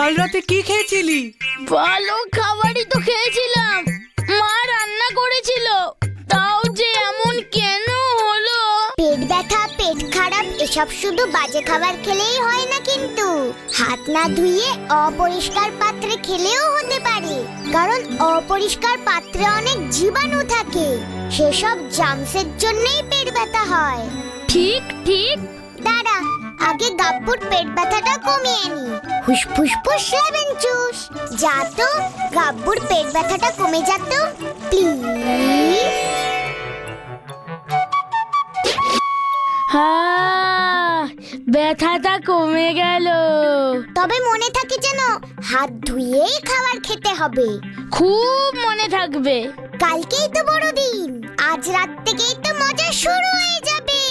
কাল রাতে কি খেয়েছিলি? ভালো খাবারই তো খেয়েছিলাম, মা রান্না করেছিল। তাও যে এমন কেন হলো? পেট ব্যথা, পেট খারাপ এসব শুধু বাজে খাবার খেলেই হয় না, কিন্তু হাত না ধুয়ে অপরিষ্কার পাত্রে খেলেও হতে পারে। কারণ অপরিষ্কার পাত্রে অনেক জীবাণু থাকে, সেসব জার্মসের জন্যই পেট ব্যথা হয়। ঠিক ঠিক। দাঁড়া, আগে গাব্বুর পেট ব্যথাটা কমিয়ে নি। হুসফুস ফুস লেবেন চুস। যা তো, গাব্বুর পেট ব্যথাটা কমে যাত প্লিজ। ব্যথাটা কমে গেল। তবে মনে থাকে যেন হাত ধুয়েই খাবার খেতে হবে। খুব মনে থাকবে। কালকেই তো বড়দিন, আজ রাত থেকেই তো মজা শুরু হয়ে যাবে।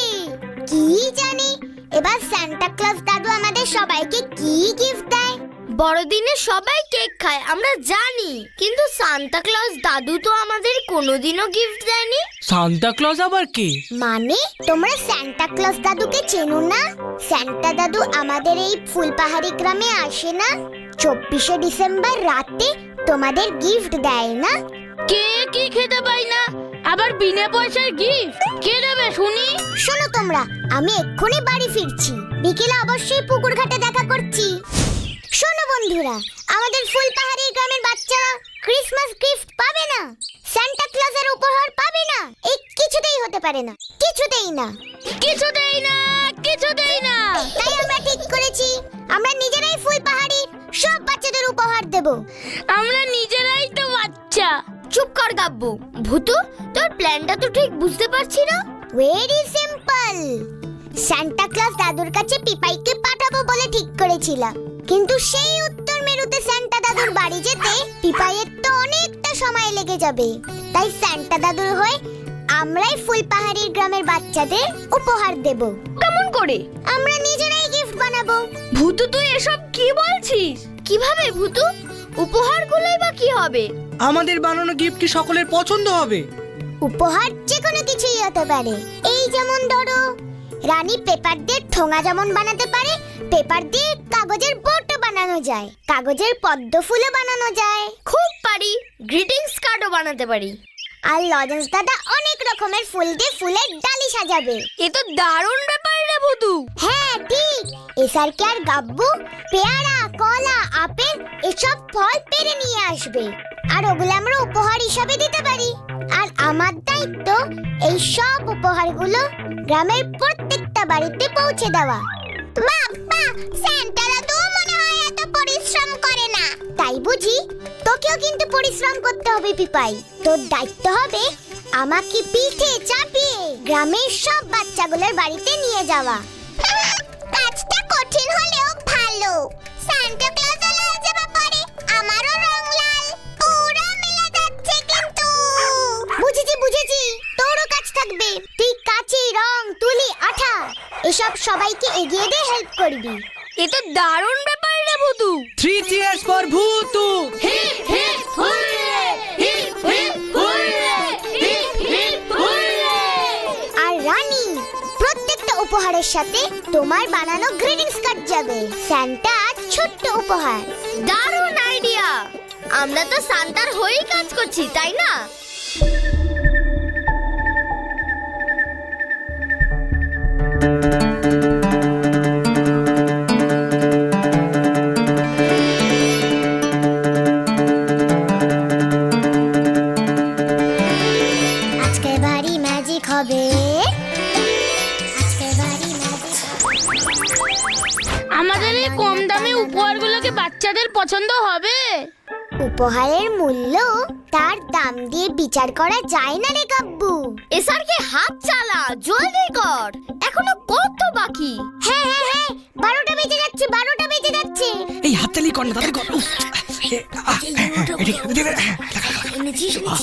কি জানি এবার সান্টা ক্লজ দাদু আমাদের সবাইকে কি গিফট দেয়। বড়দিনে সবাই কেক খায় আমরা জানি, কিন্তু সান্তা ক্লজ দাদু তো আমাদের কোনোদিনও গিফট দেয়নি। সান্তা ক্লজ আবার কি? মানে তোমরা সান্টা ক্লজ দাদুকে চেনো না? সান্টা দাদু আমাদের এই ফুলপাহাড়ি গ্রামে আসে না? 24শে ডিসেম্বর রাতে তোমাদের গিফট দেয় না? কে কি খেতে পাই না, আবার বিনা পয়সার গিফট কে দেবে শুনি? শোনো তোমরা, আমি এক্ষুনি বাড়ি ফিরছি, বিকেলে অবশ্যই পুকুর ঘাটে দেখা করছি। শোনো বন্ধুরা, আমাদের ফুলপাহাড়ি গ্রামের বাচ্চারা ক্রিসমাস গিফট পাবে না, সান্টা ক্লজের উপহার পাবে না, এই কিছুতেই হতে পারে না, কিছুতেই না, কিছুতেই না, কিছুতেই না। তাই আমরা ঠিক করেছি আমরা নিজেরাই ফুলপাহাড়ি সব বাচ্চাদের উপহার দেব। আমরা নিজেরাই তো বাচ্চা। চুপ কর গাব্বু, ভূতু তোর প্ল্যানটা তো ঠিক বুঝতে পারছি না। ভেরি সিম্পল, সান্টা ক্লজ দাদুর কাছে পিপাইকে পাঠাবো বলে ঠিক করেছিলাম, কিন্তু সেই উত্তর মেরুতে সান্টা দাদুর বাড়ি যেতে পিপাইয়ের তো অনেকটা সময় লেগে যাবে। তাই সান্টা দাদুর হয়ে আমরাই ফুলপাহাড়ির গ্রামের বাচ্চাদের উপহার দেব। কেমন করে? আমরা নিজেরাই গিফট বানাবো। ভূতু তুই এসব কি বলছিস? কিভাবে ভূতু? উপহারগুলোই বা কি হবে? আমাদের বানানো গিফট কি সকলের পছন্দ হবে? উপহার যে কোনো কিছুই হতে পারে। এই যেমন ধরো, রানী পেপার দিয়ে ঠোঙা যেমন বানাতে পারে, পেপার দিয়ে কাগজের বোটও বানানো যায়, কাগজের পদ্ম ফুলও বানানো যায়। খুব পারি, গ্রিটিংস কার্ডও বানাতে পারি। আর লজেন্স দাদা অনেক রকমের ফুল দিয়ে ফুলের ডালি সাজাবে। এ তো দারুণ ব্যাপার রে ভূতু। হ্যাঁ ঠিক, এসআরকে আর গাব্বু পেয়ারা, কলা, আপেল এসব ফল পেড়ে নিয়ে আসবে, আর ওগুলো আমরা উপহার হিসাবে দিতে পারি। আর আমার দায়িত্ব এই সব উপহারগুলো গ্রামের প্রত্যেকটা বাড়িতে পৌঁছে দেওয়া। বাবা, সান্টা দাদু মনে হয় এত পরিশ্রম করে না। তাই বুঝি? তোকেও কিন্তু পরিশ্রম করতে হবে পিপাই। তোর দায়িত্ব হবে আমাকে পিঠে চাপিয়ে গ্রামের সব বাচ্চাগুলোর বাড়িতে নিয়ে যাওয়া। কাজটা কঠিন হলেও ভালো। সান্টা ক্লজ লাল জামা পরে, আমারও রং লাল, পুরো মিলে যাচ্ছে কিন্তু। বুঝেছি বুঝেছি, তোরও কাজ থাকবে। তুই কাঁচি, রং, তুলি, আঠা এসব সবাইকে এগিয়ে দিয়ে হেল্প করবি। এ তো দারুণ ব্যাপার রে Bhutu. 3 cheers for Bhutu. Hip hip hurray, hip hip hurray, hip hip hooray. আর রানী, প্রত্যেকটা উপহারের সাথে তোমার বানানো গ্রিটিংস কার্ড যাবে। সান্টা ছোট্ট উপহার। দারুণ আইডিয়া। আমরা তো সান্তার হয়েই কাজ করছি, তাই না? আজকে ভারী ম্যাজিক হবে, আজকে ভারী ম্যাজিক। আমাদের এই কম দামে উপহারগুলোকে বাচ্চাদের পছন্দ হবে? উপহারের মূল্য তার দাম দিয়ে বিচার করা যায় না রে গাব্বু। এসআরকে হাত চালা, জলদি কর, এখনো কত বাকি। হ্যাঁ হ্যাঁ হ্যাঁ, 12টা বেজে যাচ্ছে, 12টা বেজে যাচ্ছে। এই হাততালি কর না, তাড়াতাড়ি কর। উফ,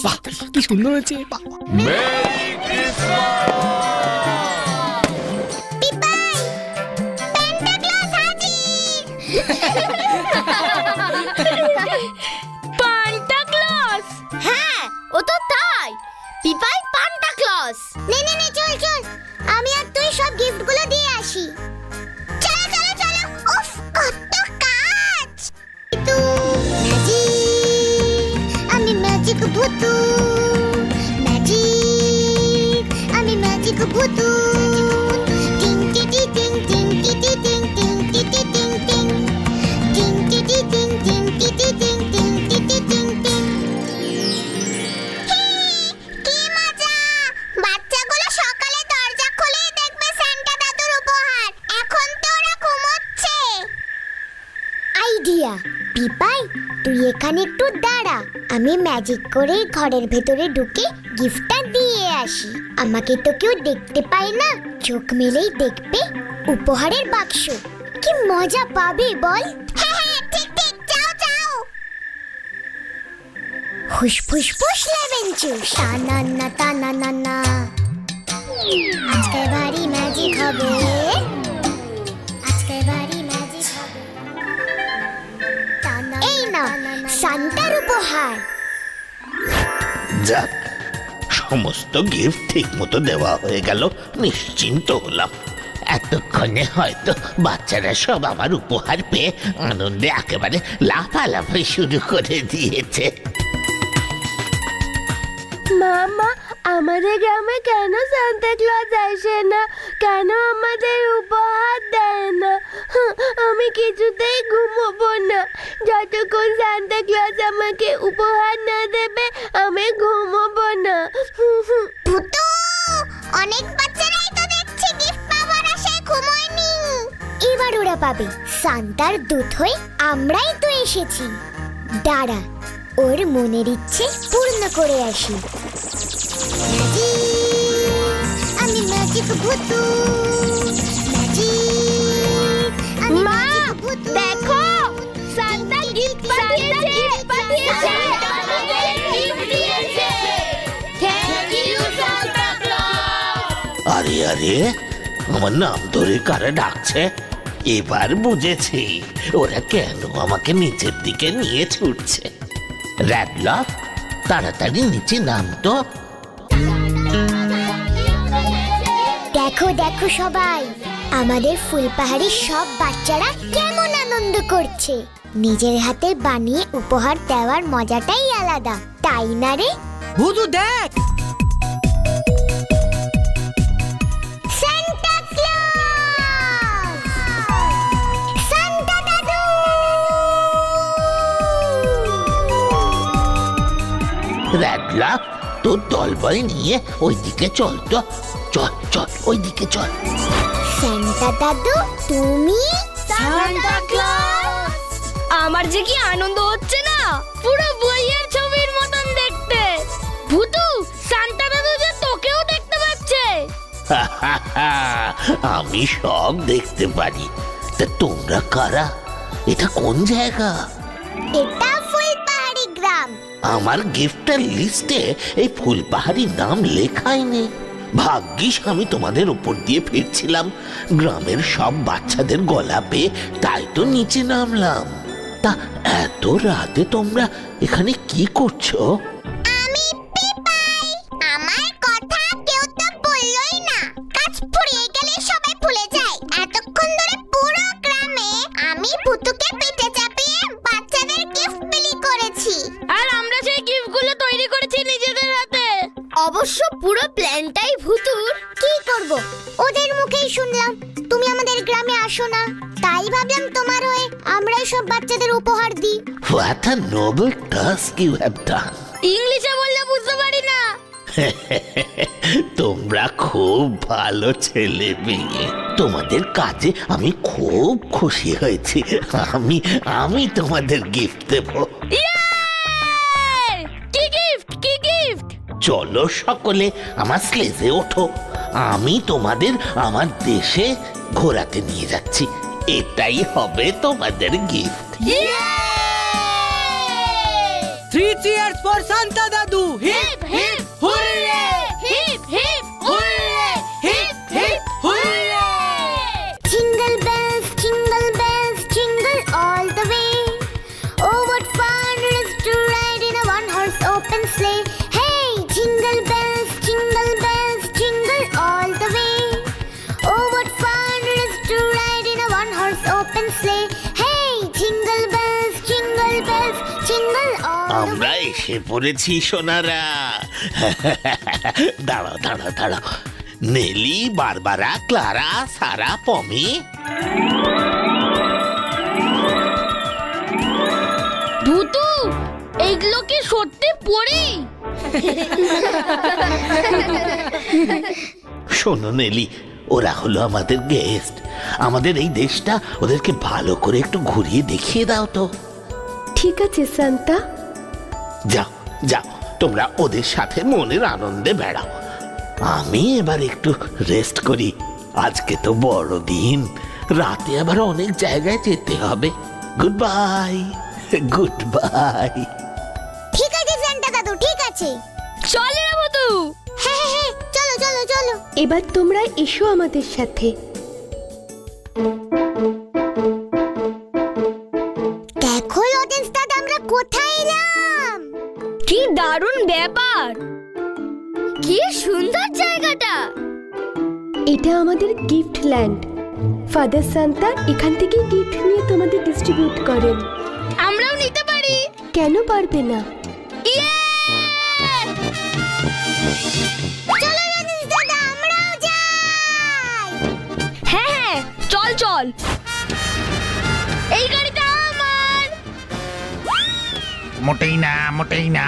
বাহ, কি সুন্দর হয়েছে। পিপাই, সান্টা ক্লজ হাজির। পান্টা ক্লজ? হ্যাঁ, ও তো তাই। পিপাই পান্টা ক্লজ। নে নে নে, চল চল, আমি আর তুই সব গিফটগুলো দিয়ে আসি। চলো চলো চলো। উফ, কত কাজ। ম্যাজিক ভূতু ম্যাজিক আমি ম্যাজিক ভূতু টিং টিটি টিং টিং টিটি টিং টিং টিটি টিং টিং টিং টিটি টিং টিং টিটি টিং টিং টিটি টিং টিং। কি মজা! বাচ্চাগুলো সকালে দরজা খুলেই দেখবে সান্টা দাদুর উপহার। এখন তো ওরা ঘুমোচ্ছে। আইডিয়া! পিপাই, তুই এখানে একটু দাঁড়া, আমি ম্যাজিক করে ঘরের ভেতরে ঢুকে গিফটটা দিয়ে আসি। আমাকে তো কেউ দেখতে পায় না, চোখ মেলেই দেখবে উপহারের বাক্স। কি মজা পাবে বল? হ্যাঁ হ্যাঁ, ঠিক ঠিক, যাও যাও। হুস ফুস ফুস লেবেন চুস, টানা না টানা না না। আজকে বাড়ি ম্যাজিক হবে, আজকে বাড়ি ম্যাজিক হবে। এই না সান্টার উপহার। যাক, সমস্ত গিফট ঠিক মতো দেওয়া হয়ে গেল, নিশ্চিন্ত হলাম। এতক্ষণে হয়তো বাচ্চারা সব আমার উপহার পেয়ে আনন্দে একেবারে লাফালাফি শুরু করে দিয়েছে। মামা, আমাদের গ্রামে কেন সান্তা ক্লজ আসে না? কেন আমাদের উপহার দেয় না? আমি কিছুতেই ঘুমোবো না। যতক্ষণ সান্তা ক্লজ আমাকে উপহার না দেবে আমি ঘুমোবো না। ভূতু, অনেক বাচ্চারাই তো দেখছি গিফট পাওয়ার আশায় ঘুমোয়নি। এবার ওরা পাবে। সান্তার দূত হয়ে আমরাই তো এসেছি। দাঁড়া, ওর মনের ইচ্ছে পূর্ণ করে আসি। আমি ম্যাজিক ভূতু ম্যাজিক, আমি মা, ম্যাজিক ভূতু। দেখো, সান্তা গিফট পাঠিয়েছে। Thank you Santa Claus. আরে আরে, আমার নাম ধরে কারা ডাকছে? এবার বুঝেছি ওরা কেন আমাকে নিচের দিকে নিয়ে ছুটছে। র্যাডলফ, তাড়াতাড়ি নিচে নাম তো। দেখো দেখো সবাই, আমাদের ফুলপাহাড়ির সব বাচ্চারা কেমন আনন্দ করছে। নিজের হাতে বানিয়ে উপহার দেওয়ার মজাটাই আলাদা, তাই না রে? ভূতু দেখ, সান্টা ক্লজ! সান্টা দাদু! র্যাডলফ, তোর দলবল নিয়ে ওইদিকে চল তো। চল চল, ওইদিকে চল। সান্টা দাদু, তুমি? Santa Claus! আমার যে কি আনন্দ হচ্ছে না, পুরো বইয়ের ছবির মতন দেখতে। ভূতু, সান্তা দাদু যে তোকেও দেখতে পাচ্ছে। আমি সব দেখতে পারি। তা তোমরা কারা? এটা কোন জায়গা? এটা ফুলপাহাড়ি গ্রাম। আমার গিফটের লিস্টে এই ফুলপাহাড়ির নাম লেখাই নেই। ভাগ্যিস আমি তোমাদের উপর দিয়ে ফিরছিলাম, গ্রামের সব বাচ্চাদের গলা পেয়ে, তাই তো নিচে নামলাম। তা এত রাতে তোমরা এখানে কি করছো? আমি পিপাই, আমার কথা কেউ তো বললোই না। কাজ ফুরিয়ে গেলে সবাই ভুলে যায়। এতক্ষণ ধরে পুরো গ্রামে আমি ভূতুকে পেটে চাপিয়ে বাচ্চাদের গিফট বিলি করেছি। আর আমরা সেই গিফটগুলো তৈরি করেছি নিজেদের হাতে। অবশ্য পুরো প্ল্যানটাই ভূতুর। কি করব, ওদের মুখেই শুনলাম তুমি আমাদের গ্রামে আসো না, তাই ভাবলাম তোমার হয়ে আমরাই সব বাচ্চাদের উপহার দিই। What a noble task you have done! ইংলিশে বললে বুঝতে পারি না। তোমরা খুব ভালো ছেলে মেয়ে। তোমাদের কাজে আমি খুব খুশি হয়েছি। আমি তোমাদের গিফট দেব। ইয়ে! কি গিফট, কি গিফট? চলো সকলে আমার স্লেজে ওঠো, আমি তোমাদের আমার দেশে ঘোরাতে নিয়ে যাচ্ছি। এটাই হবে তোমাদের গিফট। 3 cheers for Santa দাদু। Hip hip hurray, hip hip hurray, hip hip hurray. Jingle bells, jingle all the way. Oh, what fun it is to ride in a one-horse open sleigh. Hey, jingle bells, jingle all the way. Oh, what fun it is to ride in a one-horse open sleigh. Hey, jingle bells, jingle all the way. আমরা এসে এসে পড়েছি সোনারা। দাঁড়াও দাঁড়াও দাঁড়াও, Nelly, Barbara, Clara, সারা, পমি। ভূতু, এইগুলো কি সত্যি পড়ি? শোনো নেলি, ওরা হলো আমাদের গেস্ট। আমাদের এই দেশটা ওদেরকে ভালো করে একটু ঘুরিয়ে দেখিয়ে দাও তো। ঠিক আছে সান্তা। যাও যাও, তোমরা ওদের সাথে মনের আনন্দে বেড়াও। আমি এবার একটু রেস্ট করি। আজকে তো বড় দিন, রাতে আবার অনেক জায়গায় যেতে হবে। Good bye, good bye. ঠিক আছে সান্তা দাদু, ঠিক আছে। চল রে ভূতু। হ্যাঁ হ্যাঁ হ্যাঁ, চলো চলো চলো। এবার তোমরা এসো আমাদের সাথে। দেখো লজেন্স দাদা, আমরা কোথায় এলাম? কি দারুণ ব্যাপার, কি সুন্দর জায়গাটা। এটা আমাদের গিফট ল্যান্ড। ফাদার সান্তা এখান থেকে গিফট নিয়ে তোমাদের ডিস্ট্রিবিউট করেন। আমরাও নিতে পারি? কেন পারবে না? চলো লজেন্স দাদা, আমরাও যাই। হ্যাঁ হ্যাঁ, চল চল। এই গাড়িটা আমার। মোটেই না, মোটেই না।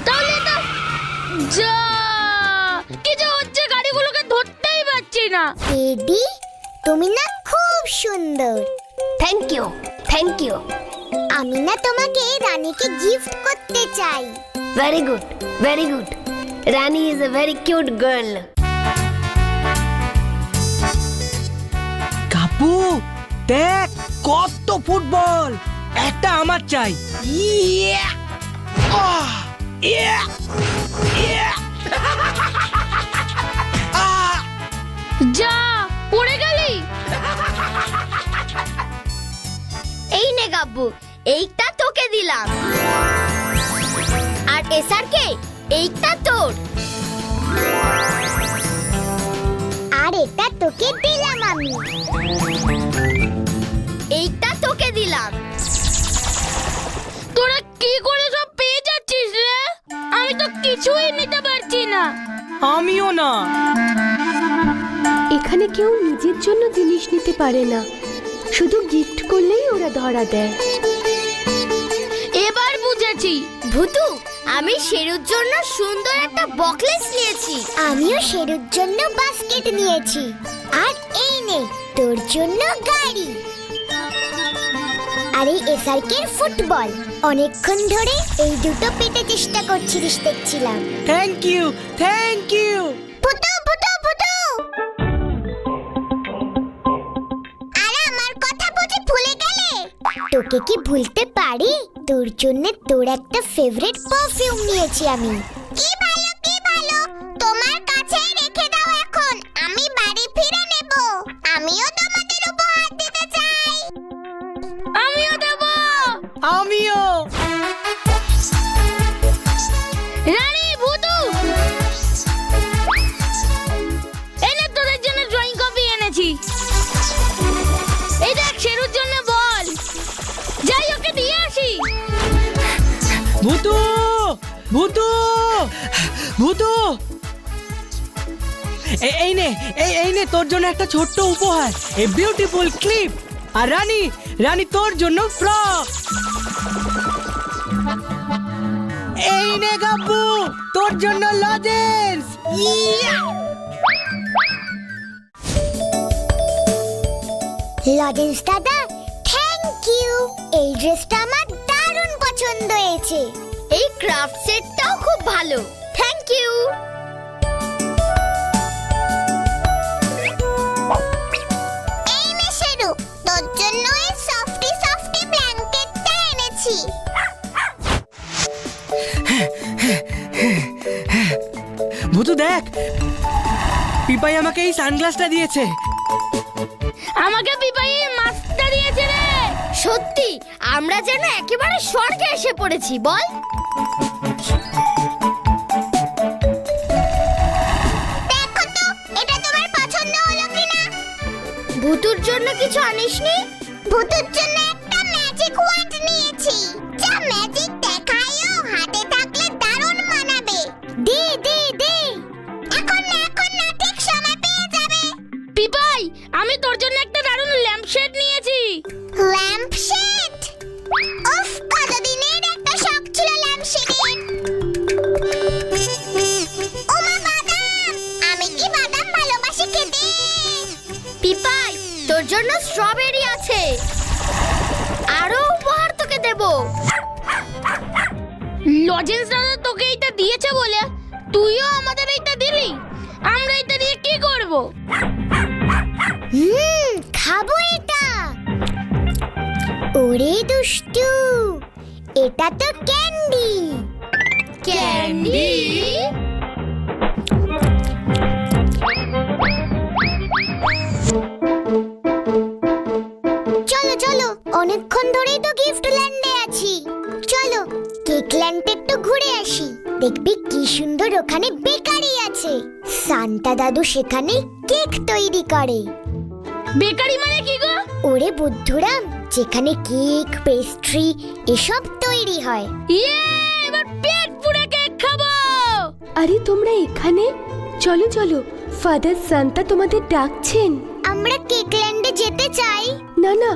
তাহলে তো যা, কি যে হচ্ছে, গাড়িগুলোকে ধরতেই পারছি না। এডি, তুমি না খুব সুন্দর। Thank you, thank you. আমি না তোমাকে রানীকে গিফট করতে চাই। Very good, very good. Rani is a very cute girl. Kapu দেখ কত ফুটবল, একটা আমার চাই। ইয়া! আহ! ইয়া! ইয়া! আহ! যা, পড়ে গেলি। এই নে গাব্বু, এইটা তোকে দিলাম। আর এসারকে এইটা তোর। আর এটা তোকে দিলাম আমি। এইটা তোকে দিলাম। তোরা কি করে সব পেয়ে যাচ্ছিস রে? আমি তো কিছুই নিতে পারছি না। আমিও না। এখানে কেউ নিজের জন্য জিনিস নিতে পারে না, শুধু গিফট করলেই ওরা ধরা দেয়। এবার বুঝেছি। ভূতু, আমি শেরুর জন্য সুন্দর একটা বকলেস নিয়েছি। আমিও শেরুর জন্য বাস্কেট নিয়েছি। আর এই নে তোর জন্য গাড়ি। আর এই এসআরকের ফুটবল। অনেকক্ষণ ধরে এই দুটো পেতে চেষ্টা করছিলিস দেখছিলাম। Thank you, thank you. ফুটো ফুটো ফুটো। আর আমার কথা বুঝি ভুলে গেলে? তোকে কি ভুলতে পারি? তোর জন্য তোর একটা ফেভারিট পারফিউম নিয়েছি আমি। কি ভালো, কি ভালো। তোমার কাছেই রেখে দাও এখন, আমি বাড়ি ফিরে নেব। আমিও তোমাদের উপহার দিতে চাই। আমিও দেব। আমিও। রানী, ভূতু, এনে তোদের জন্য ড্রয়িং কপি এনেছি। এই দেখ, শেরুর জন্য বল। যাই, ওকে দিয়ে আসি। ভূতু, ভূতু, ভূতু। এই নে, এই নে তোর জন্য একটা ছোট্ট উপহার, এ বিউটিফুল ক্লিপ। আর রানী, রানী তোর জন্য ফ্রক। এই নে গাব্বু, তোর জন্য লজেন্স। ইয়া! লজেন্স দাদা, থ্যাংক ইউ। এই ড্রেসটা আমার দারুণ পছন্দ হয়েছে। এই ক্রাফট সেটটাও খুব ভালো। Thank you. এই নে শেরু, তোর জন্য এই সফটি সফটি ব্ল্যাঙ্কেটটা এনেছি। ভূতু দেখ, পিপাই আমাকে এই সানগ্লাসটা দিয়েছে। আমাকে পিপাই মাস্কটা দিয়েছে রে। সত্যি, আমরা যেন একেবারে স্বর্গে এসে পড়েছি, বল। দেখো তো, এটা তোমার পছন্দ হলো কিনা? ভূতুর জন্য কিছু আনিসনি? ভূতের জন্য একটা ম্যাজিক ওয়ান্ড নিয়েছি, যা ম্যাজিক দেখায়ও, হাতে থাকলে আমি তোর জন্য একটা দারুণ ল্যাম্প শেড নিয়েছি। Lamp shade? উফ, কতদিনের একটা শখ ছিল ল্যাম্প শেডের। ওমা বাদাম! আমি কি বাদাম ভালোবাসি খেতে। পিপাই, তোর জন্য স্ট্রবেরি আছে। আরো উপহার তোকে দেব। লজেন্স দাদা তোকে এইটা দিয়েছে বলে তুইও আমাদের এইটা দিলি। আমরা এটা দিয়ে কি করব? খাবো এটা। ওরে দুষ্টু, এটা তো ক্যান্ডি। ক্যান্ডি? চলো চলো, অনেকক্ষণ ধরেই তো গিফট ল্যান্ডে আছি। চলো কেক ল্যান্ডে একটু ঘুরে আসি। দেখবি কি সুন্দর ওখানে বেকারি আছে। সান্তা দাদু সেখানে কেক তৈরি করে। বেকারি মানে কি গো? ওরে বুদ্ধুরাম, যেখানে কেক, পেস্ট্রি এসব তৈরি হয়। ইয়ে, এবার পেট পুরে কেক খাবো। আরে তোমরা এখানে? চলো চলো, ফাদার সান্তা তোমাদের ডাকছেন। আমরা কেক ল্যান্ডে যেতে চাই। না না,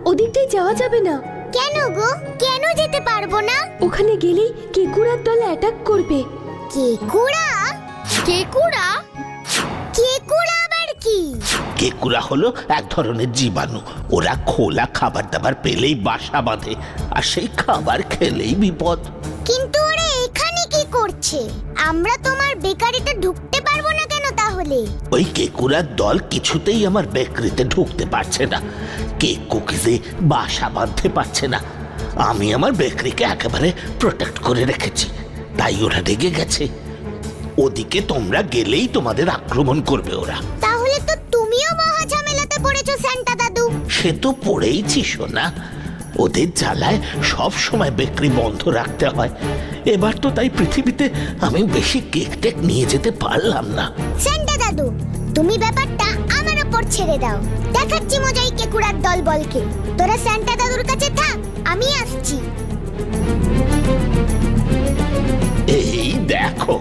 ওদিক দিয়ে যাওয়া যাবে না। কেন গো, কেন যেতে পারবো না? ওখানে গেলেই কেকুড়ার দল অ্যাটাক করবে। কেকুড়া? কেকুড়া? কেকুড়া আবার কি? কেকুরা হলো এক ধরনের জীবাণু। ওরা খোলা খাবার দাবার পেলেই বাসা বাঁধে, আর সেই খাবার খেলেই বিপদ। কিন্তু ওরা এখানে কি করছে? আমরা তোমার বেকারিতে ঢুকতে পারবো না কেন তাহলে? ওই কেকুরার দল কিছুতেই আমার বেকারিতে ঢুকতে পারছে না। কেক কুকিজে বাসা বাঁধতে পারছে না। আমি আমার বেকারিকে একেবারে প্রোটেক্ট করে রেখেছি, তাই ওরা রেগে গেছে। ওদিকে তোমরা গেলেই তোমাদের আক্রমণ করবে ওরা। তাহলে তো তুমিও মহা ঝামেলাতে পড়েছো সান্তা দাদু। সে তো পড়েইছি সোনা। ওদের জ্বালায় সব সময় বেকারি বন্ধ রাখতে হয়। এবার তো তাই পৃথিবীতে আমি বেশি কেক টেক নিয়ে যেতে পারলাম না। সান্তা দাদু, তুমি ব্যাপারটা আমার উপর ছেড়ে দাও। দেখাচ্ছি মজাই কেকুড়ার দল বলকে। তোরা সান্তা দাদুর কাছে থাক, আমি আসছি। এই দেখো,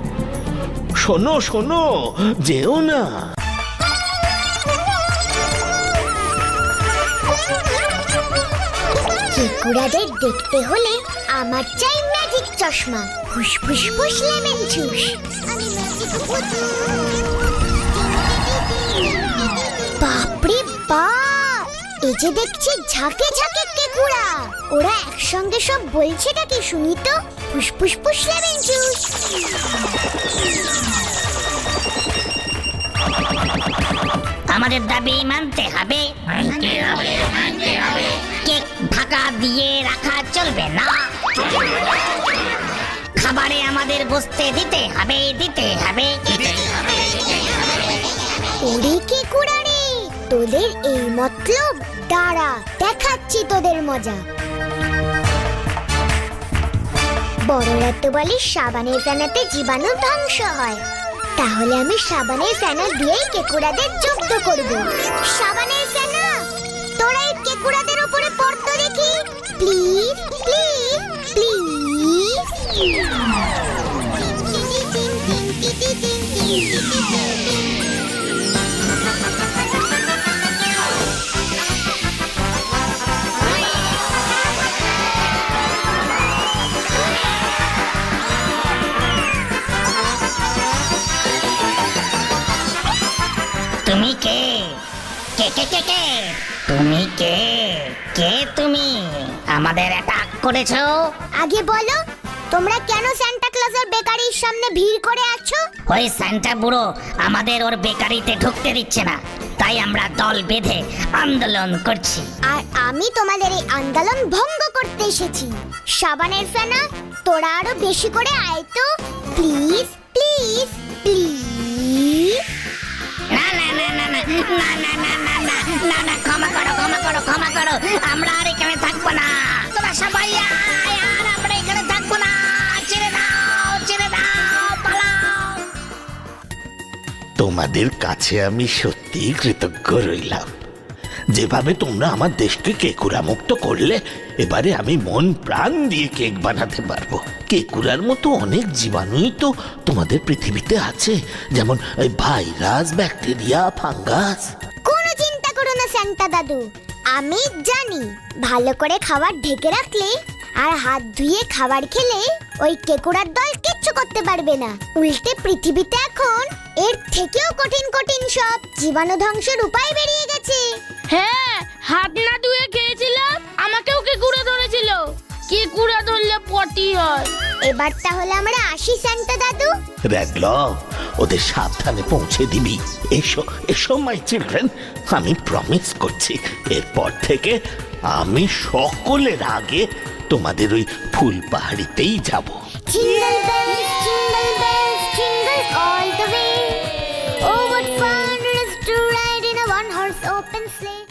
শোনো শোনো, যেও না। কেকুড়াদের দেখতে হলে আমার চাই ম্যাজিক চশমা। ফুসফুস ফুস লেমন জুস। বাপরে বাপ, এই যে দেখছি ঝাঁকে ঝাঁকে কেকুড়া। ওরা একসঙ্গে সব বলছেটা কি শুনি তো। ফুসফুস ফুস লেমন জুস। আমাদের দাবি মানতে হবে। কেক ঢাকা দিয়ে রাখা চলবে না। খাবারে আমাদের বসতে দিতে হবে, দিতে হবে। ওরে কেকুড়া রে, তোদের এই মতলব? দাঁড়া, দেখাচ্ছি তোদের মজা। বড়রা তো বলে সাবানের ফেনাতে জীবাণু ধ্বংস হয়। তাহলে আমি সাবানের ফেনা দিয়েই কেকুড়াদের জব্দ করব। সাবানের ফেনা, তোরা এই কেকুড়াদের উপরে পড়তো দেখি। Please please please. তুমি কে? কে কে কে কে? তুমি কে? কে তুমি? আমাদের অ্যাটাক করেছো? আগে বলো, তোমরা কেন সান্টা ক্লজের বেকারির সামনে ভিড় করে আছো? ওই সান্টা বুড়ো আমাদের ওর বেকারিতে ঢুকতে দিচ্ছে না, তাই আমরা দল বেঁধে আন্দোলন করছি। আর আমি তোমাদের এই আন্দোলন ভঙ্গ করতে এসেছি। সাবানের ফেনা, তোরা আরো বেশি করে আয় তো। Please please please. না না না না না না না না না না না না, ক্ষমা করো ক্ষমা করো ক্ষমা করো। আমরা আর এখানে থাকবো না। তোরা সবাই আয়, আর আমরা এখানে থাকবো না। ছেড়ে দাও, পালাও। তোমাদের কাছে আমি সত্যি কৃতজ্ঞ রইলাম। যেভাবে তোমরা আমার দেশকে কেকুরা মুক্ত করলে, এবারে আমি মন প্রাণ দিয়ে কেক বানাতে পারবো। কেকুরার মতো অনেক জীবাণুই তো তোমাদের পৃথিবীতে আছে, যেমন ভাইরাস, ব্যাকটেরিয়া, ফাঙ্গাস। কোনো চিন্তা করো সান্তা দাদু। আমি জানি ভালো করে খাবার ঢেকে রাখলে আর হাত ধুয়ে খাবার খেলে ওই কেকুড়ার দল কিচ্ছু করতে পারবে না। উল্টে পৃথিবীতে এখন এর থেকেও কঠিন কঠিন সব জীবাণু ধ্বংসের উপায় বেরিয়ে গেছে। হ্যাঁ, হাত না ধুয়ে খেয়েছিলাম, আমাকেও কেকুড়া ধরেছিল। কেকুড়া ধরলে পটি হয়। এবার তাহলে আমরা আসি সান্তা দাদু। রেডল, ওদের সাবধানে পৌঁছে দিবি। এসো এসো মাই চিলড্রেন, আমি প্রমিস করছি এরপর থেকে আমি সকলের আগে তোমাদের ওই ফুল পাহাড়িতেই যাব। Jingle bells, jingle bells, jingle all the way. Oh, what fun it is to ride in a one-horse open sleigh.